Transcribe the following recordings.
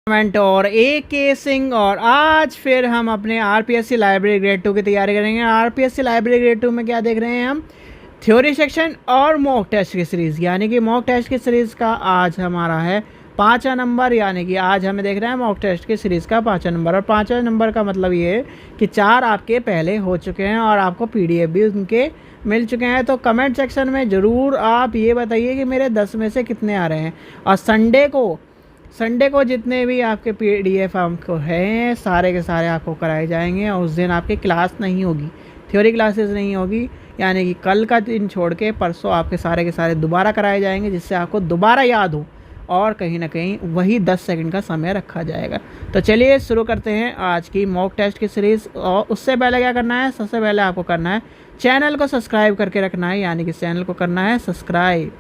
और ए के सिंह, और आज फिर हम अपने आरपीएससी लाइब्रेरी ग्रेड 2 की तैयारी करेंगे। आरपीएससी लाइब्रेरी ग्रेड 2 में क्या देख रहे हैं हम? थ्योरी सेक्शन और मॉक टेस्ट की सीरीज़, यानी कि मॉक टेस्ट की सीरीज़ का आज हमारा है 5वां नंबर, यानी कि आज हमें देख रहे हैं मॉक टेस्ट की सीरीज़ का 5वां नंबर। और 5वां नंबर का मतलब ये है कि 4 आपके पहले हो चुके हैं और आपको पीडीएफ भी उनके मिल चुके हैं। तो कमेंट सेक्शन में ज़रूर आप ये बताइए कि मेरे 10 में से कितने आ रहे हैं। और संडे को जितने भी आपके पीडीएफ आपको हैं सारे के सारे आपको कराए जाएंगे। और उस दिन आपकी क्लास नहीं होगी, थ्योरी क्लासेस नहीं होगी, यानी कि कल का दिन छोड़ के परसों आपके सारे के सारे दोबारा कराए जाएंगे, जिससे आपको दोबारा याद हो और कहीं ना कहीं वही 10 सेकंड का समय रखा जाएगा। तो चलिए शुरू करते हैं आज की मॉक टेस्ट की सीरीज़। और उससे पहले क्या करना है? सबसे पहले आपको करना है चैनल को सब्सक्राइब करके रखना है, यानी कि चैनल को करना है सब्सक्राइब,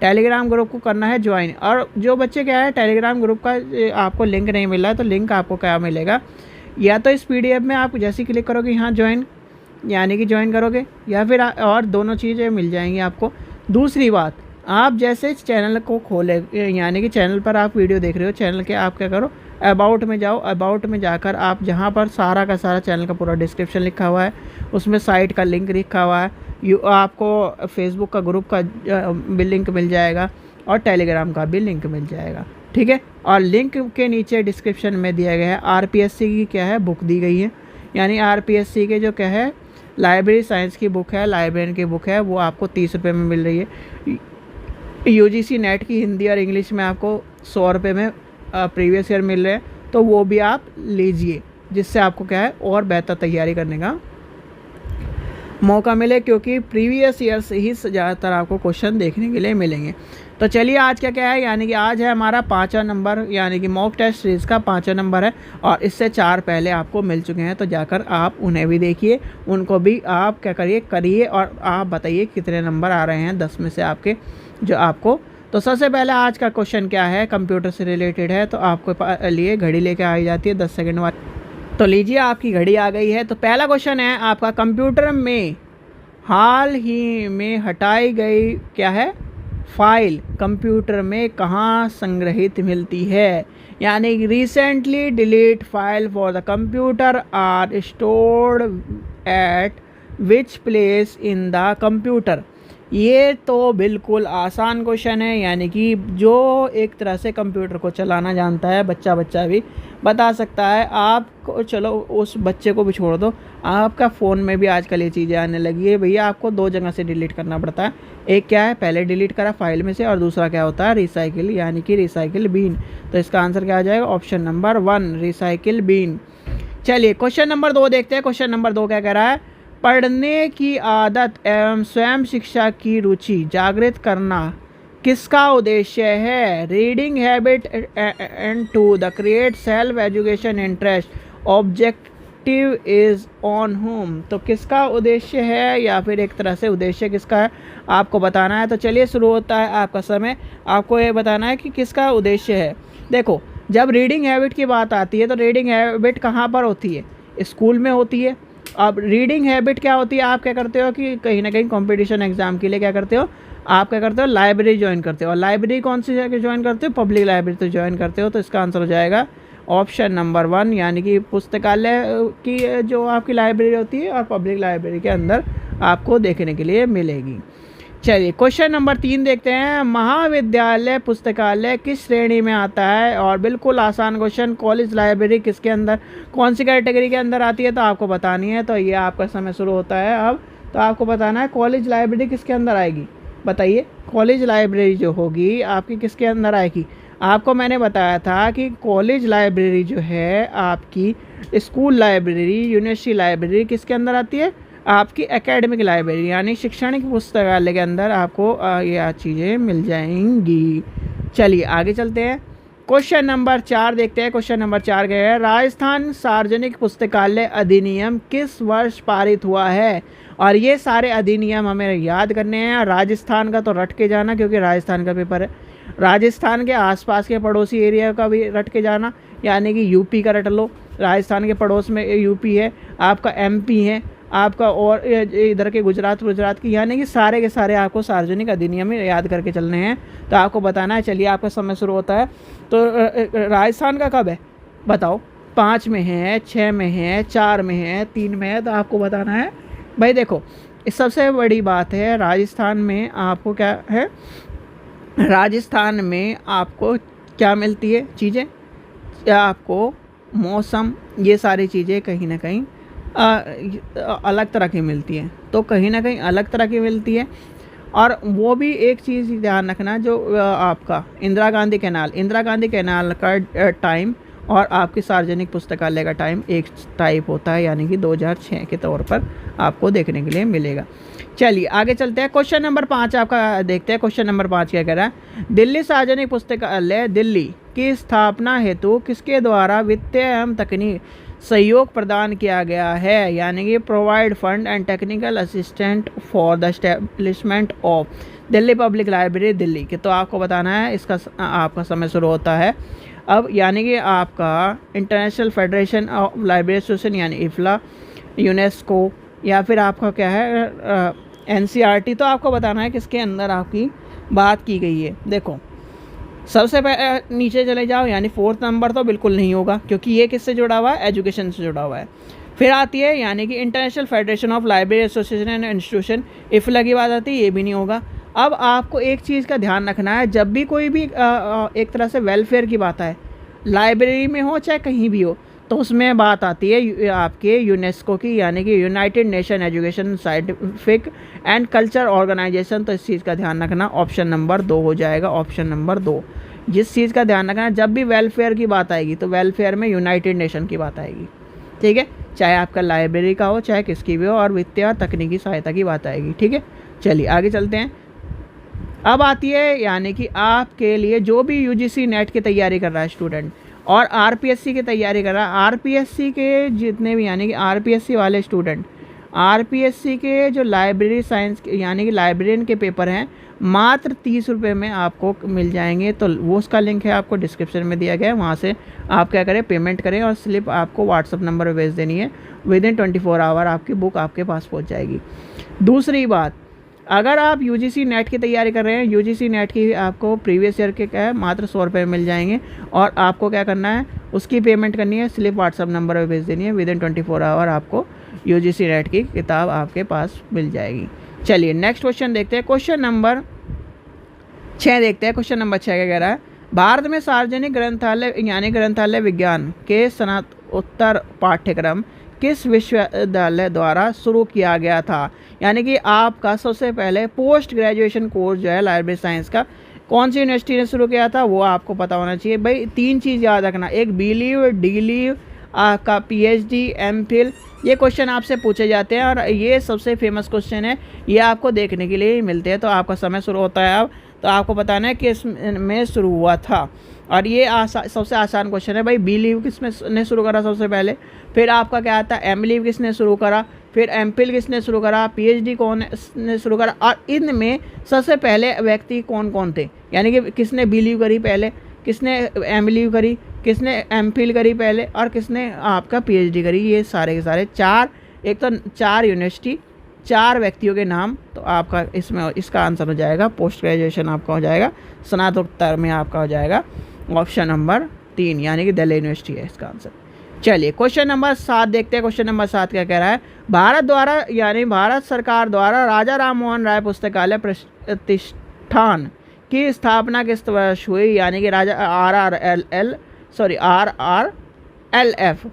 टेलीग्राम ग्रुप को करना है ज्वाइन। और जो बच्चे क्या है टेलीग्राम ग्रुप का आपको लिंक नहीं मिला है, तो लिंक आपको क्या मिलेगा? या तो इस पीडीएफ में आप जैसे ही क्लिक करोगे यहाँ ज्वाइन, यानी कि ज्वाइन करोगे, या फिर और दोनों चीज़ें मिल जाएंगी आपको। दूसरी बात, आप जैसे इस चैनल को खोले, यानी कि चैनल पर आप वीडियो देख रहे हो, चैनल के आप क्या करो, अबाउट में जाओ। अबाउट में जाकर आप जहाँ पर सारा का सारा चैनल का पूरा डिस्क्रिप्शन लिखा हुआ है, उसमें साइट का लिंक लिखा हुआ है, आपको फेसबुक का ग्रुप का भी लिंक मिल जाएगा और टेलीग्राम का भी लिंक मिल जाएगा, ठीक है। और लिंक के नीचे डिस्क्रिप्शन में दिया गया है आरपीएससी की क्या है बुक दी गई है, यानी आरपीएससी के जो क्या है लाइब्रेरी साइंस की बुक है, लाइब्रेरियन की बुक है, वो आपको 30 रुपये में मिल रही है। यूजीसी नेट की हिंदी और इंग्लिश में आपको 100 रुपये में प्रीवियस ईयर मिल रहे हैं, तो वो भी आप लीजिए, जिससे आपको क्या है और बेहतर तैयारी करने का मौका मिले, क्योंकि प्रीवियस ईयर से ही ज़्यादातर आपको क्वेश्चन देखने के लिए मिलेंगे। तो चलिए आज क्या है, यानी कि आज है हमारा 5वां नंबर, यानी कि मॉक टेस्ट सीरीज़ का 5वां नंबर है। और इससे 4 पहले आपको मिल चुके हैं, तो जाकर आप उन्हें भी देखिए, उनको भी आप क्या करिए और आप बताइए कितने नंबर आ रहे हैं 10 में से आपके जो आपको। तो सबसे पहले आज का क्वेश्चन क्या है, कंप्यूटर से रिलेटेड है, तो आपको लिए घड़ी लेके आई जाती है 10 सेकेंड वाली। तो लीजिए आपकी घड़ी आ गई है। तो पहला क्वेश्चन है आपका, कंप्यूटर में हाल ही में हटाई गई क्या है फाइल कंप्यूटर में कहाँ संग्रहित मिलती है, यानी recently delete file for the computer are stored at which place in the computer. ये तो बिल्कुल आसान क्वेश्चन है, यानी कि जो एक तरह से कंप्यूटर को चलाना जानता है बच्चा भी बता सकता है। आपको चलो उस बच्चे को भी छोड़ दो, आपका फ़ोन में भी आजकल ये चीज़ें आने लगी है भैया। आपको 2 जगह से डिलीट करना पड़ता है, एक क्या है पहले डिलीट करा फाइल में से, और दूसरा क्या होता है रिसाइकिल, यानी कि रिसाइकिल बीन। तो इसका आंसर क्या आ जाएगा? Option number 1 recycle bin. चलिए क्वेश्चन नंबर 2 देखते हैं। क्वेश्चन नंबर 2 क्या कह रहा है? पढ़ने की आदत एवं स्वयं शिक्षा की रुचि जागृत करना किसका उद्देश्य है? Reading habit and to the create self education interest objective is on home. तो किसका उद्देश्य है, या फिर एक तरह से उद्देश्य किसका है आपको बताना है। तो चलिए शुरू होता है आपका समय, आपको ये बताना है कि किसका उद्देश्य है। देखो, जब रीडिंग हैबिट की बात आती है तो रीडिंग हैबिट कहाँ पर होती है? स्कूल में होती है। अब रीडिंग हैबिट क्या होती है? आप क्या करते हो कि कहीं ना कहीं कंपटीशन एग्जाम के लिए क्या करते हो, आप क्या करते हो लाइब्रेरी ज्वाइन करते हो। और लाइब्रेरी कौन सी जगह ज्वाइन करते हो? पब्लिक लाइब्रेरी तो ज्वाइन करते हो। तो इसका आंसर हो जाएगा ऑप्शन नंबर 1, यानी कि पुस्तकालय की जो आपकी लाइब्रेरी होती है और पब्लिक लाइब्रेरी के अंदर आपको देखने के लिए मिलेगी। चलिए क्वेश्चन नंबर 3 देखते हैं। महाविद्यालय पुस्तकालय किस श्रेणी में आता है? और बिल्कुल आसान क्वेश्चन, कॉलेज लाइब्रेरी किसके अंदर, कौन सी कैटेगरी के अंदर आती है, तो आपको बतानी है। तो ये आपका समय शुरू होता है अब। तो आपको बताना है कॉलेज लाइब्रेरी किसके अंदर आएगी, बताइए। कॉलेज लाइब्रेरी जो होगी आपकी किसके अंदर आएगी? आपको मैंने बताया था कि कॉलेज लाइब्रेरी जो है आपकी स्कूल लाइब्रेरी, यूनिवर्सिटी लाइब्रेरी किसके अंदर आती है? आपकी एकेडमिक लाइब्रेरी, यानी शैक्षणिक पुस्तकालय के अंदर आपको ये चीज़ें मिल जाएंगी। चलिए आगे चलते हैं। क्वेश्चन नंबर 4 देखते हैं। क्वेश्चन नंबर 4 क्या है? राजस्थान सार्वजनिक पुस्तकालय अधिनियम किस वर्ष पारित हुआ है? और ये सारे अधिनियम हमें याद करने हैं। राजस्थान का तो रट के जाना, क्योंकि राजस्थान का पेपर है। राजस्थान के आसपास के पड़ोसी एरिया का भी रट के जाना, यानी कि यूपी का रट लो, राजस्थान के पड़ोस में यूपी है, आपका एमपी है, आपका, और इधर के गुजरात की, यानी कि सारे के सारे आपको सार्वजनिक अधिनियम याद करके चलने हैं। तो आपको बताना है। चलिए आपका समय शुरू होता है। तो राजस्थान का कब है बताओ? 5 में है, 6 में है, 4 में है, 3 में है। तो आपको बताना है भाई। देखो, इस सबसे बड़ी बात है, राजस्थान में आपको क्या है, राजस्थान में आपको क्या मिलती है चीज़ें, या आपको मौसम, ये सारी चीज़ें कहीं ना कहीं अलग तरह की मिलती हैं। तो कहीं ना कहीं अलग तरह की मिलती है। और वो भी एक चीज़ ध्यान रखना, जो आपका इंदिरा गांधी कैनाल का टाइम और आपकी सार्वजनिक पुस्तकालय का टाइम एक टाइप होता है, यानी कि 2006 के तौर पर आपको देखने के लिए मिलेगा। चलिए आगे चलते हैं। क्वेश्चन नंबर 5 आपका देखते हैं। क्वेश्चन नंबर 5 क्या कह रहा है? दिल्ली सार्वजनिक पुस्तकालय दिल्ली की स्थापना हेतु किसके द्वारा वित्तीय एवं तकनीक सहयोग प्रदान किया गया है, यानी कि provide fund and technical assistant for the establishment of Delhi public library Delhi के। तो आपको बताना है। इसका आपका समय शुरू होता है अब, यानी कि आपका international Federation of Library association यानी इफ्ला, यूनेस्को, या फिर आपका क्या है एनसीईआरटी। तो आपको बताना है किसके अंदर आपकी बात की गई है। देखो, सबसे पहले नीचे चले जाओ, यानी 4th नंबर तो बिल्कुल नहीं होगा, क्योंकि ये किससे जुड़ा हुआ है? एजुकेशन से जुड़ा हुआ है। फिर आती है यानी कि International Federation of Library Association and Institution, IFLA की बात आती है, ये भी नहीं होगा। अब आपको एक चीज़ का ध्यान रखना है, जब भी कोई भी एक तरह से वेलफेयर की बात है, लाइब्रेरी में हो चाहे कहीं भी हो, तो उसमें बात आती है आपके यूनेस्को की, यानी कि United Nation Education Scientific and Culture Organisation. तो इस चीज़ का ध्यान रखना, ऑप्शन नंबर 2 हो जाएगा। ऑप्शन नंबर 2, जिस चीज़ का ध्यान रखना, जब भी वेलफेयर की बात आएगी तो वेलफेयर में यूनाइटेड नेशन की बात आएगी, ठीक है, चाहे आपका लाइब्रेरी का हो चाहे किसकी भी हो, और वित्तीय और तकनीकी सहायता की बात आएगी, ठीक है। चलिए आगे चलते हैं। अब आती है यानी कि आपके लिए जो भी यूजीसी नेट की तैयारी कर रहा है स्टूडेंट, और आरपीएससी की तैयारी कर रहा है, आरपीएससी के जितने भी यानी कि आरपीएससी वाले स्टूडेंट, आरपीएससी के जो लाइब्रेरी साइंस यानी कि लाइब्रेरियन के पेपर हैं, मात्र 30 रुपये में आपको मिल जाएंगे। तो वो उसका लिंक है आपको डिस्क्रिप्शन में दिया गया है, वहाँ से आप क्या करें, पेमेंट करें, और स्लिप आपको व्हाट्सअप नंबर पर भेज देनी है। विदिन 24 आवर आपकी बुक आपके पास पहुँच जाएगी। दूसरी बात, अगर आप यूजीसी नेट की तैयारी कर रहे हैं, यूजीसी नेट की आपको प्रीवियस ईयर के क्या है मात्र 100 रुपये मिल जाएंगे, और आपको क्या करना है, उसकी पेमेंट करनी है, स्लिप व्हाट्सअप नंबर पर भेज देनी है। विदिन 24 आवर आपको यूजीसी नेट की किताब आपके पास मिल जाएगी। चलिए नेक्स्ट क्वेश्चन देखते हैं। क्वेश्चन नंबर 6 देखते हैं। क्वेश्चन नंबर 6 क्या कह रहा है? भारत में सार्वजनिक ग्रंथालय यानी ग्रंथालय विज्ञान के स्नातकोत्तर पाठ्यक्रम किस विश्वविद्यालय द्वारा शुरू किया गया था? यानी कि आपका सबसे पहले पोस्ट ग्रेजुएशन कोर्स जो है लाइब्रेरी साइंस का, कौन सी यूनिवर्सिटी ने शुरू किया था, वो आपको पता होना चाहिए भाई। 3 चीज़ याद रखना, एक बीलीव, डीलीव, आपका पीएचडी, एमफिल, ये क्वेश्चन आपसे पूछे जाते हैं, और ये सबसे फेमस क्वेश्चन है, ये आपको देखने के लिए ही मिलते हैं। तो आपका समय शुरू होता है अब, तो आपको बताना है कि इसमें शुरू हुआ था, और ये सबसे आसान क्वेश्चन है भाई। बी लीव किसने ने शुरू करा सबसे पहले, फिर आपका क्या आता है एम लीव किसने शुरू करा, फिर एमफिल किसने शुरू करा, पीएचडी कौन ने शुरू करा, और इनमें सबसे पहले व्यक्ति कौन कौन थे, यानी कि किसने बी लीव करी पहले, किसने एम लीव करी, किसने एमफिल करी पहले, और किसने आपका पीएचडी करी। ये सारे के सारे 4, एक तो 4 यूनिवर्सिटी, 4 व्यक्तियों के नाम। तो आपका इसमें इसका आंसर हो जाएगा पोस्ट ग्रेजुएशन, आपका हो जाएगा स्नातकोत्तर में, आपका हो जाएगा ऑप्शन नंबर 3, यानी कि दिल्ली यूनिवर्सिटी है इसका आंसर। चलिए क्वेश्चन नंबर 7 देखते हैं। क्वेश्चन नंबर 7 क्या कह रहा है? भारत द्वारा यानी भारत सरकार द्वारा राजा राम मोहन राय पुस्तकालय प्रतिष्ठान की स्थापना किस वर्ष हुई? यानी कि राजा RRLF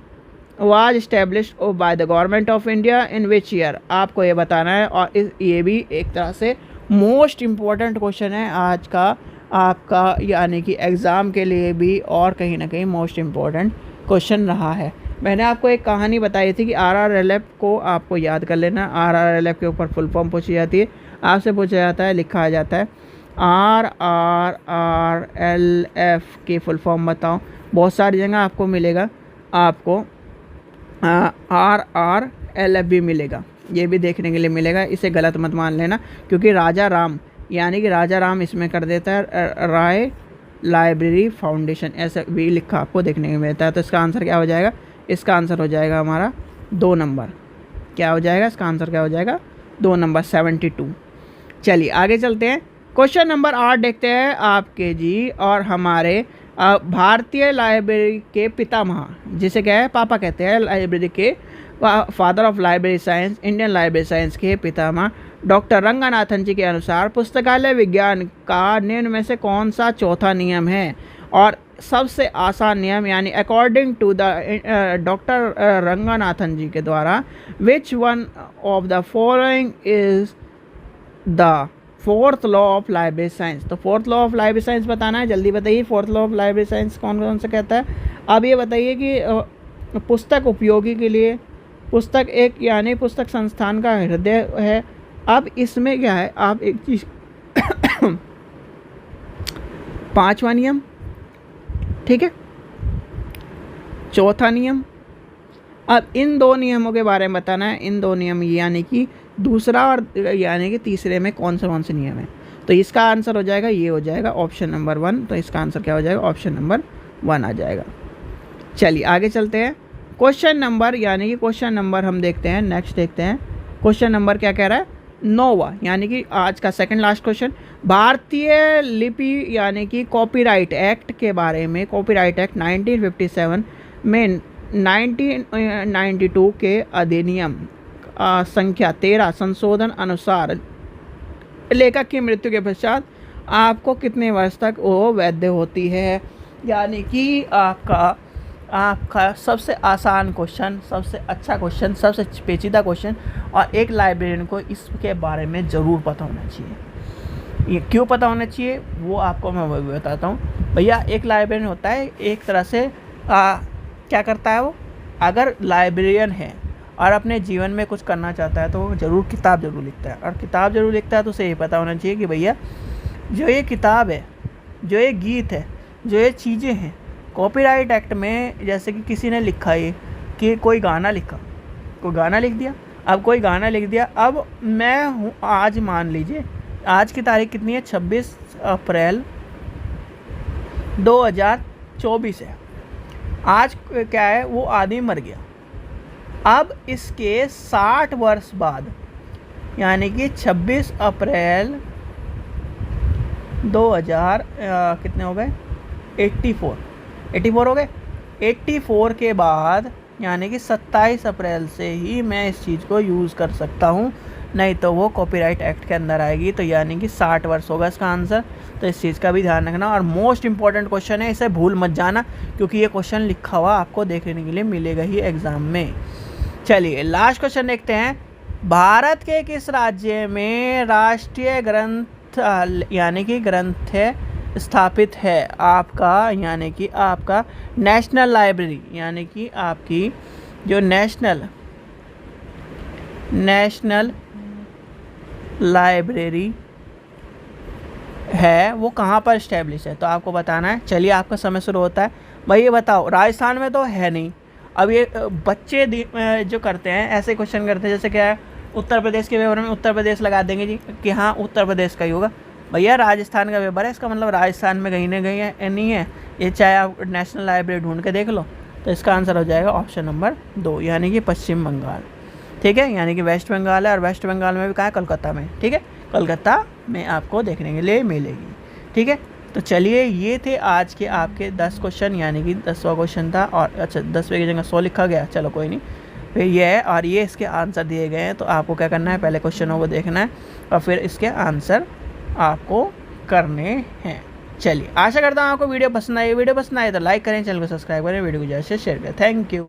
was established by the government of India in which year? आपको ये बताना है, और ये भी एक तरह से मोस्ट इम्पॉर्टेंट क्वेश्चन है आज का आपका, यानी कि एग्ज़ाम के लिए भी, और कहीं ना कहीं मोस्ट इम्पॉर्टेंट क्वेश्चन रहा है। मैंने आपको एक कहानी बताई थी कि RRLF को आपको याद कर लेना। RRLF के ऊपर फुल फॉर्म पूछी जाती है, आपसे पूछा जाता है, लिखा जाता है RRLF की फुल फॉर्म बताओ। बहुत सारी जगह आपको मिलेगा, आपको RRLF भी मिलेगा, ये भी देखने के लिए मिलेगा। इसे गलत मत मान लेना, क्योंकि राजा राम यानी कि राजा राम इसमें कर देता है, राय लाइब्रेरी फाउंडेशन ऐसा भी लिखा आपको देखने को मिलता है। तो इसका आंसर क्या हो जाएगा? इसका आंसर हो जाएगा हमारा 2 नंबर। क्या हो जाएगा, इसका आंसर क्या हो जाएगा, 2 नंबर 72। चलिए आगे चलते हैं। क्वेश्चन नंबर 8 देखते हैं आपके जी। और हमारे भारतीय लाइब्रेरी के पितामह, जिसे क्या है, पापा कहते हैं लाइब्रेरी के, father of library science, Indian library science के पितामह डॉक्टर रंगनाथन जी के अनुसार पुस्तकालय विज्ञान का निम्न में से कौन सा चौथा नियम है। और सबसे आसान नियम, यानी according to the doctor Ranganathan ji के द्वारा, which one of the following is the fourth law of library science. तो fourth law of library science बताना है, जल्दी बताइए। Fourth law of library science कौन कौन सा कहता है। अब ये बताइए कि पुस्तक उपयोगी के लिए, पुस्तक एक यानी पुस्तक संस्थान का हृदय है। अब इसमें क्या है, आप एक चीज़ 5वां नियम, ठीक है, चौथा नियम। अब इन 2 नियमों के बारे में बताना है। इन 2 नियम यानी कि दूसरा और यानी कि तीसरे में कौन से नियम है। तो इसका आंसर हो जाएगा, ये हो जाएगा ऑप्शन नंबर 1। तो इसका आंसर क्या हो जाएगा, ऑप्शन नंबर 1 आ जाएगा। चलिए आगे चलते हैं। क्वेश्चन नंबर यानी कि क्वेश्चन नंबर हम देखते हैं, नेक्स्ट देखते हैं। क्वेश्चन नंबर क्या कह रहा है, 9वां, यानी कि आज का सेकंड लास्ट क्वेश्चन। भारतीय लिपि यानी कि कॉपीराइट एक्ट के बारे में, कॉपीराइट एक्ट 1957 में 1992 के अधिनियम संख्या 13 संशोधन अनुसार लेखक की मृत्यु के पश्चात आपको कितने वर्ष तक वो वैध होती है। यानी कि आपका सबसे आसान क्वेश्चन, सबसे अच्छा क्वेश्चन, सबसे पेचीदा क्वेश्चन, और एक लाइब्रेरियन को इसके बारे में ज़रूर पता होना चाहिए। ये क्यों पता होना चाहिए वो आपको मैं बताता हूँ। भैया एक लाइब्रेरियन होता है, एक तरह से क्या करता है वो, अगर लाइब्रेरियन है और अपने जीवन में कुछ करना चाहता है तो वो ज़रूर किताब ज़रूर लिखता है। और किताब ज़रूर लिखता है तो उसे ये पता होना चाहिए कि भैया जो ये किताब है, जो ये गीत है, जो ये चीज़ें हैं, कॉपीराइट एक्ट में जैसे कि किसी ने लिखा है कि कोई गाना लिखा, कोई गाना लिख दिया। अब कोई गाना लिख दिया, अब मैं हूँ, आज मान लीजिए आज की तारीख कितनी है, 26 अप्रैल 2024 है। आज क्या है, वो आदमी मर गया। अब इसके 60 वर्ष बाद, यानी कि 26 अप्रैल 2000 कितने हो गए, 84 हो गए। 84 के बाद यानी कि 27 अप्रैल से ही मैं इस चीज़ को यूज़ कर सकता हूँ, नहीं तो वो कॉपीराइट एक्ट के अंदर आएगी। तो यानी कि 60 वर्ष होगा इसका आंसर। तो इस चीज़ का भी ध्यान रखना। और मोस्ट इंपॉर्टेंट क्वेश्चन है, इसे भूल मत जाना, क्योंकि ये क्वेश्चन लिखा हुआ आपको देखने के लिए मिलेगा ही एग्ज़ाम में। चलिए लास्ट क्वेश्चन देखते हैं। भारत के किस राज्य में राष्ट्रीय ग्रंथ यानी कि ग्रंथ स्थापित है आपका, यानी कि आपका नेशनल लाइब्रेरी, यानी कि आपकी जो नेशनल लाइब्रेरी है वो कहाँ पर इस्टेब्लिश है। तो आपको बताना है। चलिए आपका समय शुरू होता है। भाई ये बताओ, राजस्थान में तो है नहीं। अब ये बच्चे जो करते हैं ऐसे क्वेश्चन करते हैं, जैसे क्या है, उत्तर प्रदेश के पेपर में उत्तर प्रदेश लगा देंगे जी कि हाँ उत्तर प्रदेश का ही होगा। भैया राजस्थान का पेपर है, इसका मतलब राजस्थान में कहीं ना कहीं है, नहीं है ये, चाहे आप नेशनल लाइब्रेरी ढूंढ के देख लो। तो इसका आंसर हो जाएगा ऑप्शन नंबर 2, यानी कि पश्चिम बंगाल। ठीक है, यानी कि वेस्ट बंगाल है, और वेस्ट बंगाल में भी कहाँ है, कोलकाता में। ठीक है, कोलकाता में आपको देखने के लिए मिलेगी। ठीक है, तो चलिए ये थे आज के आपके 10 क्वेश्चन, यानी कि 10वां क्वेश्चन था। और अच्छा 10वें की जगह 100 लिखा गया, चलो कोई नहीं, फिर ये है और ये इसके आंसर दिए गए हैं। तो आपको क्या करना है, पहले क्वेश्चनों को देखना है और फिर इसके आंसर आपको करने हैं। चलिए आशा करता हूँ आपको वीडियो पसंद आई। वीडियो पसंद आए तो लाइक करें, चैनल को सब्सक्राइब करें, वीडियो को ज़्यादा से शेयर करें। Thank you.